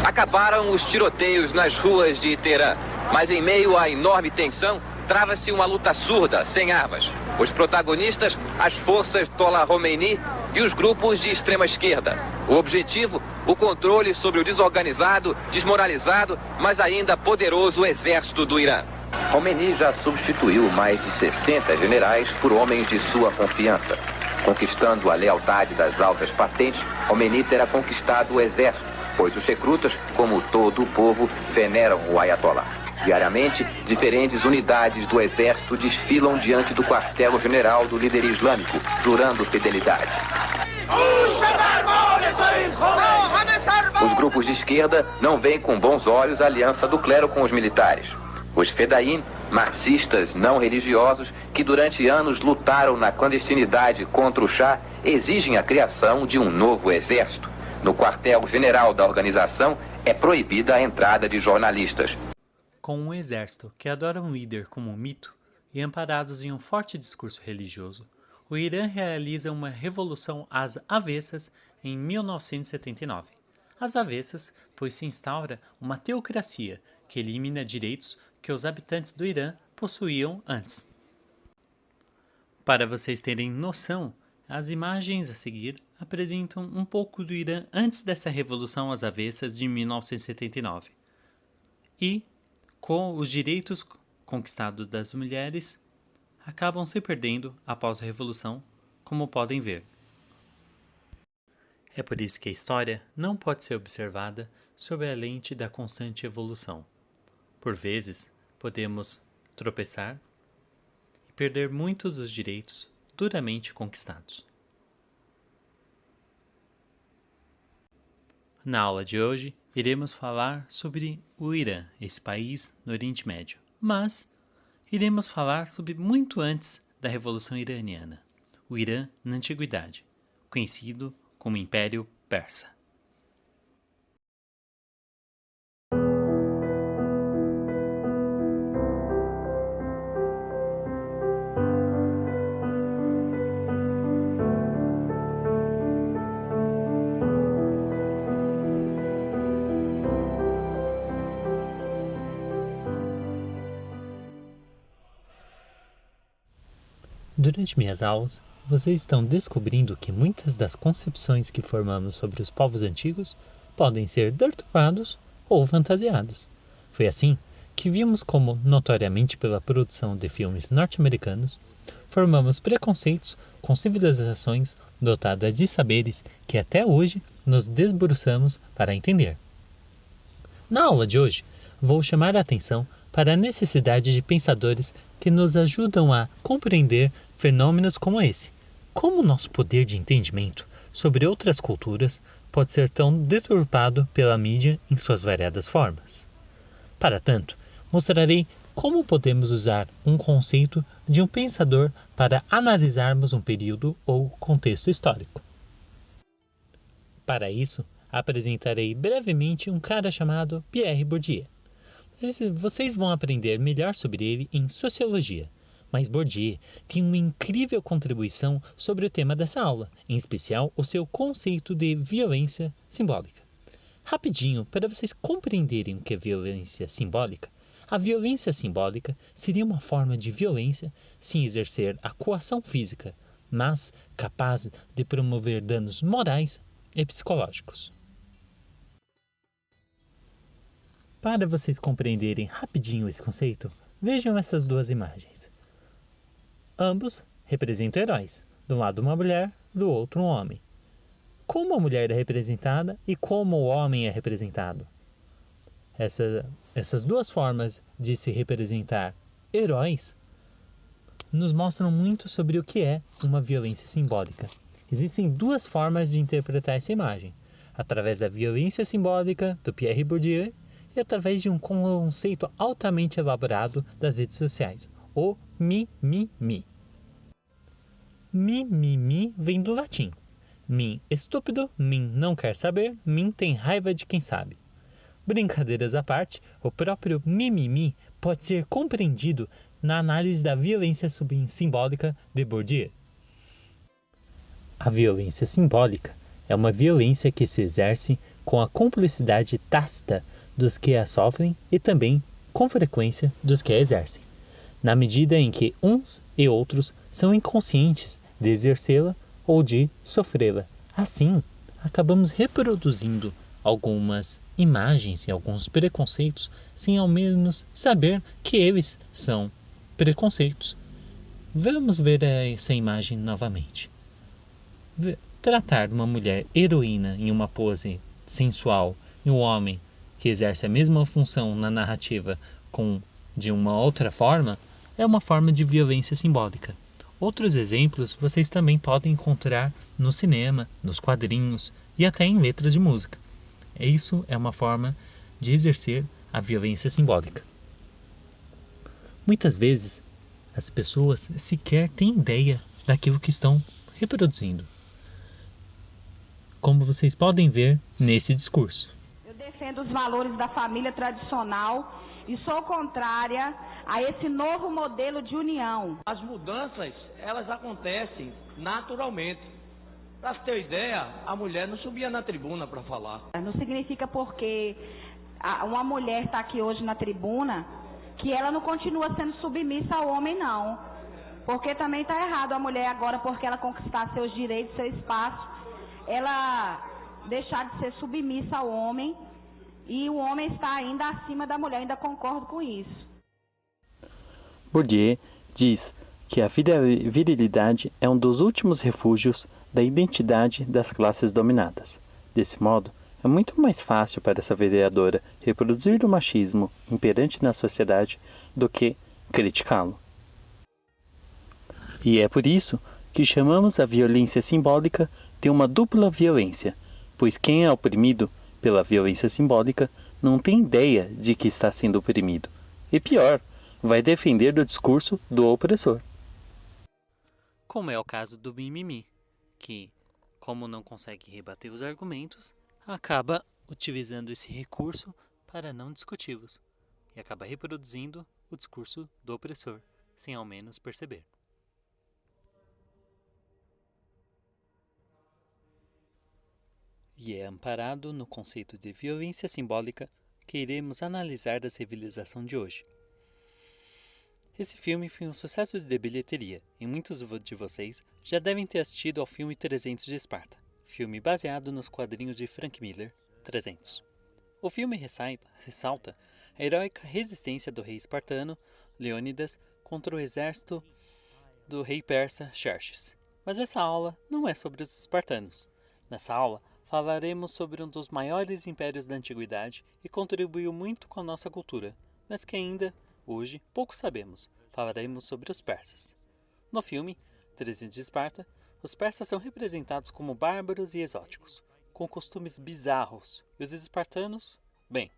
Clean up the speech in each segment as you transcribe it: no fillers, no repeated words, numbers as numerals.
Acabaram os tiroteios nas ruas de Teherã, mas em meio à enorme tensão, trava-se uma luta surda, sem armas. Os protagonistas, as forças Tola Khomeini e os grupos de extrema esquerda. O objetivo, o controle sobre o desorganizado, desmoralizado, mas ainda poderoso exército do Irã. Khomeini já substituiu mais de 60 generais por homens de sua confiança. Conquistando a lealdade das altas patentes, Khomeini terá conquistado o exército, pois os recrutas, como todo o povo, veneram o Ayatollah. Diariamente, diferentes unidades do exército desfilam diante do quartel-general do líder islâmico, jurando fidelidade. Os grupos de esquerda não veem com bons olhos a aliança do clero com os militares. Os Fedain, marxistas não religiosos, que durante anos lutaram na clandestinidade contra o Shah, exigem a criação de um novo exército. No quartel-general da organização, é proibida a entrada de jornalistas. Com um exército que adora um líder como um mito e amparados em um forte discurso religioso, o Irã realiza uma revolução às avessas em 1979. Às avessas, pois se instaura uma teocracia que elimina direitos que os habitantes do Irã possuíam antes. Para vocês terem noção, as imagens a seguir apresentam um pouco do Irã antes dessa revolução às avessas de 1979. E, com os direitos conquistados das mulheres, acabam se perdendo após a revolução, como podem ver. É por isso que a história não pode ser observada sob a lente da constante evolução. Por vezes, podemos tropeçar e perder muitos dos direitos duramente conquistados. Na aula de hoje, iremos falar sobre o Irã, esse país no Oriente Médio, mas iremos falar sobre muito antes da Revolução Iraniana, o Irã na Antiguidade, conhecido como Império Persa. Durante minhas aulas, vocês estão descobrindo que muitas das concepções que formamos sobre os povos antigos podem ser deturpados ou fantasiados. Foi assim que vimos como, notoriamente pela produção de filmes norte-americanos, formamos preconceitos com civilizações dotadas de saberes que até hoje nos debruçamos para entender. Na aula de hoje, vou chamar a atenção para a necessidade de pensadores que nos ajudam a compreender fenômenos como esse. Como nosso poder de entendimento sobre outras culturas pode ser tão deturpado pela mídia em suas variadas formas. Para tanto, mostrarei como podemos usar um conceito de um pensador para analisarmos um período ou contexto histórico. Para isso, apresentarei brevemente um cara chamado Pierre Bourdieu. Vocês vão aprender melhor sobre ele em Sociologia, mas Bourdieu tem uma incrível contribuição sobre o tema dessa aula, em especial o seu conceito de violência simbólica. Rapidinho, para vocês compreenderem o que é violência simbólica, a violência simbólica seria uma forma de violência sem exercer a coação física, mas capaz de promover danos morais e psicológicos. Para vocês compreenderem rapidinho esse conceito, vejam essas duas imagens. Ambos representam heróis, de um lado uma mulher, do outro um homem. Como a mulher é representada e como o homem é representado? Essas duas formas de se representar heróis nos mostram muito sobre o que é uma violência simbólica. Existem duas formas de interpretar essa imagem, através da violência simbólica do Pierre Bourdieu e através de um conceito altamente elaborado das redes sociais, o mimimi. Mimimi vem do latim. Mim estúpido, mim não quer saber, mim tem raiva de quem sabe. Brincadeiras à parte, o próprio mimimi pode ser compreendido na análise da violência simbólica de Bourdieu. A violência simbólica é uma violência que se exerce com a cumplicidade tácita dos que a sofrem e também, com frequência, dos que a exercem, na medida em que uns e outros são inconscientes de exercê-la ou de sofrê-la. Assim, acabamos reproduzindo algumas imagens e alguns preconceitos sem ao menos saber que eles são preconceitos. Vamos ver essa imagem novamente. Tratar uma mulher heroína em uma pose sensual e um homem que exerce a mesma função na narrativa de uma outra forma é uma forma de violência simbólica. Outros exemplos vocês também podem encontrar no cinema, nos quadrinhos e até em letras de música. Isso é uma forma de exercer a violência simbólica. Muitas vezes, as pessoas sequer têm ideia daquilo que estão reproduzindo, como vocês podem ver nesse discurso. Eu defendo os valores da família tradicional e sou contrária a esse novo modelo de união. As mudanças, elas acontecem naturalmente. Para você ter ideia, a mulher não subia na tribuna para falar. Não significa porque uma mulher está aqui hoje na tribuna que ela não continua sendo submissa ao homem, não. Porque também está errado a mulher agora, porque ela conquistar seus direitos, seu espaço, ela deixar de ser submissa ao homem e o homem está ainda acima da mulher. Ainda concordo com isso. Bourdieu diz que a virilidade é um dos últimos refúgios da identidade das classes dominadas. Desse modo, é muito mais fácil para essa vereadora reproduzir o machismo imperante na sociedade do que criticá-lo. E é por isso que chamamos a violência simbólica de uma dupla violência, pois quem é oprimido pela violência simbólica não tem ideia de que está sendo oprimido. E pior, vai defender o discurso do opressor. Como é o caso do mimimi, que, como não consegue rebater os argumentos, acaba utilizando esse recurso para não discuti-los, e acaba reproduzindo o discurso do opressor, sem ao menos perceber. E é amparado no conceito de violência simbólica que iremos analisar da civilização de hoje. Esse filme foi um sucesso de bilheteria, e muitos de vocês já devem ter assistido ao filme 300 de Esparta, filme baseado nos quadrinhos de Frank Miller, 300. O filme ressalta a heróica resistência do rei espartano, Leônidas, contra o exército do rei persa, Xerxes. Mas essa aula não é sobre os espartanos. Nessa aula, falaremos sobre um dos maiores impérios da antiguidade e contribuiu muito com a nossa cultura, mas que ainda, hoje, pouco sabemos. Falaremos sobre os persas. No filme 300 de Esparta, os persas são representados como bárbaros e exóticos, com costumes bizarros. E os espartanos? Bem,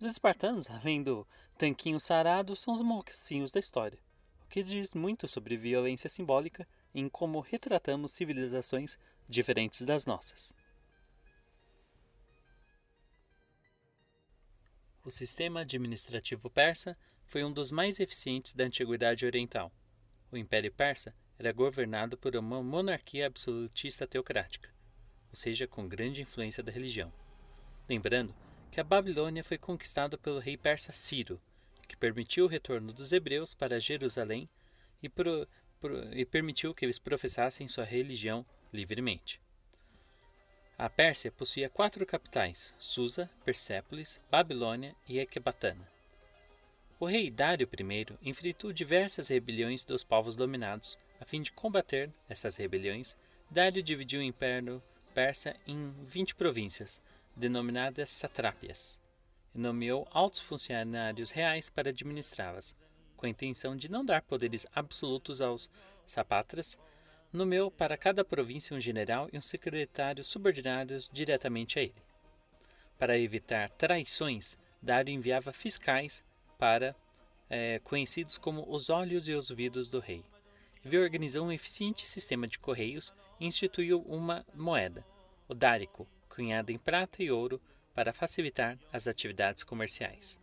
os espartanos, além do tanquinho sarado, são os mocinhos da história, o que diz muito sobre violência simbólica e em como retratamos civilizações diferentes das nossas. O sistema administrativo persa foi um dos mais eficientes da Antiguidade Oriental. O Império Persa era governado por uma monarquia absolutista teocrática, ou seja, com grande influência da religião. Lembrando que a Babilônia foi conquistada pelo rei persa Ciro, que permitiu o retorno dos hebreus para Jerusalém e permitiu que eles professassem sua religião livremente. A Pérsia possuía 4 capitais: Susa, Persépolis, Babilônia e Ecbatana. O rei Dário I enfrentou diversas rebeliões dos povos dominados. A fim de combater essas rebeliões, Dário dividiu o Império Persa em 20 províncias, denominadas satrápias, e nomeou altos funcionários reais para administrá-las. Com a intenção de não dar poderes absolutos aos sapatras, nomeou para cada província um general e um secretário subordinados diretamente a ele. Para evitar traições, Dário enviava fiscais conhecidos como os olhos e os ouvidos do rei. Ele organizou um eficiente sistema de correios e instituiu uma moeda, o dárico, cunhada em prata e ouro, para facilitar as atividades comerciais.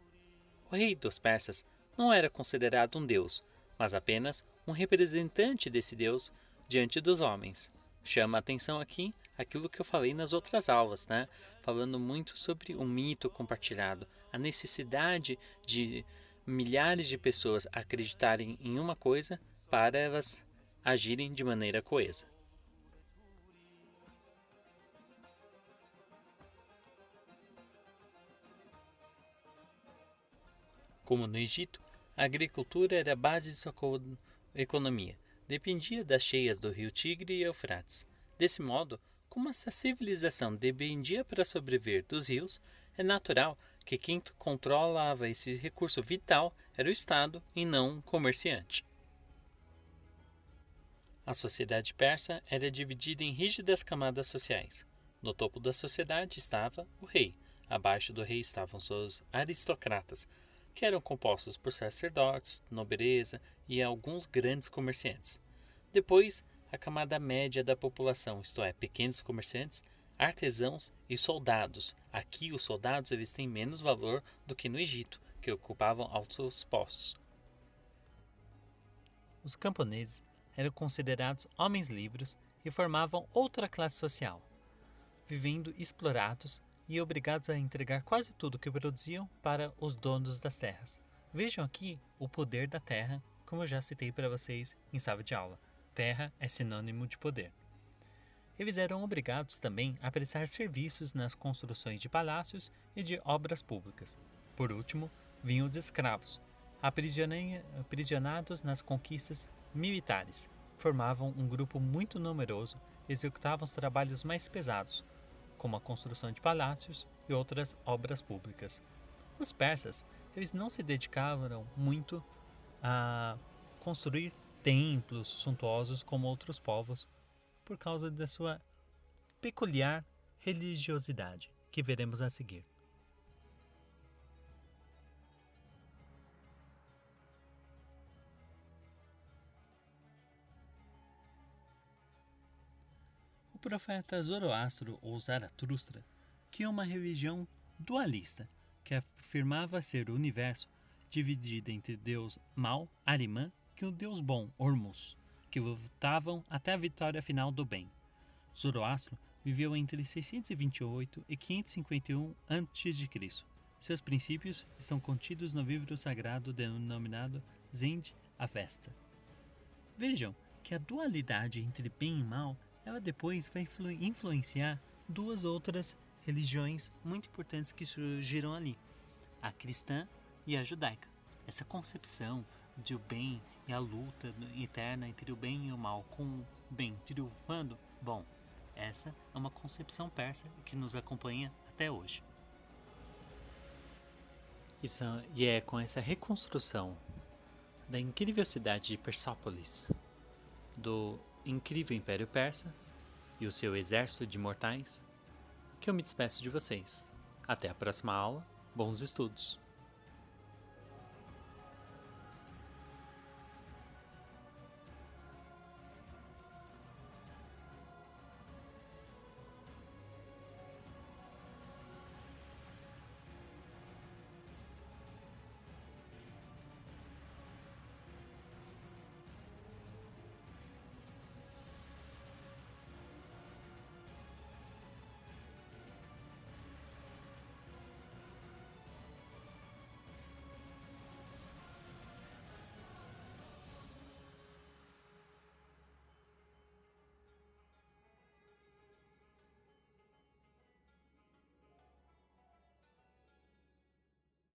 O rei dos persas não era considerado um deus, mas apenas um representante desse Deus diante dos homens. Chama a atenção aqui aquilo que eu falei nas outras aulas, né? Falando muito sobre o mito compartilhado, a necessidade de milhares de pessoas acreditarem em uma coisa para elas agirem de maneira coesa. Como no Egito, a agricultura era a base de sua economia. Dependia das cheias do rio Tigre e Eufrates. Desse modo, como essa civilização dependia para sobreviver dos rios, é natural que quem controlava esse recurso vital era o Estado e não um comerciante. A sociedade persa era dividida em rígidas camadas sociais. No topo da sociedade estava o rei. Abaixo do rei estavam seus aristocratas, que eram compostos por sacerdotes, nobreza e alguns grandes comerciantes. Depois, a camada média da população, isto é, pequenos comerciantes, artesãos e soldados. Aqui os soldados eles têm menos valor do que no Egito, que ocupavam altos postos. Os camponeses eram considerados homens livres e formavam outra classe social, vivendo explorados e obrigados a entregar quase tudo que produziam para os donos das terras. Vejam aqui o poder da terra, como eu já citei para vocês em sala de aula. Terra é sinônimo de poder. Eles eram obrigados também a prestar serviços nas construções de palácios e de obras públicas. Por último, vinham os escravos, aprisionados nas conquistas militares. Formavam um grupo muito numeroso e executavam os trabalhos mais pesados, como a construção de palácios e outras obras públicas. Os persas, eles não se dedicavam muito a construir templos suntuosos como outros povos, por causa da sua peculiar religiosidade, que veremos a seguir. O profeta Zoroastro ou Zaratustra criou uma religião dualista que afirmava ser o universo dividido entre Deus mau, Arimã, e o Deus bom, Ormuz, que lutavam até a vitória final do bem. Zoroastro viveu entre 628 e 551 a.C. Seus princípios estão contidos no livro sagrado denominado Zend Avesta. Vejam que a dualidade entre bem e mal ela depois vai influenciar duas outras religiões muito importantes que surgiram ali, a cristã e a judaica. Essa concepção de o bem e a luta eterna entre o bem e o mal, com o bem triunfando, bom, essa é uma concepção persa que nos acompanha até hoje. E é com essa reconstrução da incrível cidade de Persópolis, do incrível Império Persa e o seu exército de mortais, que eu me despeço de vocês. Até a próxima aula, bons estudos!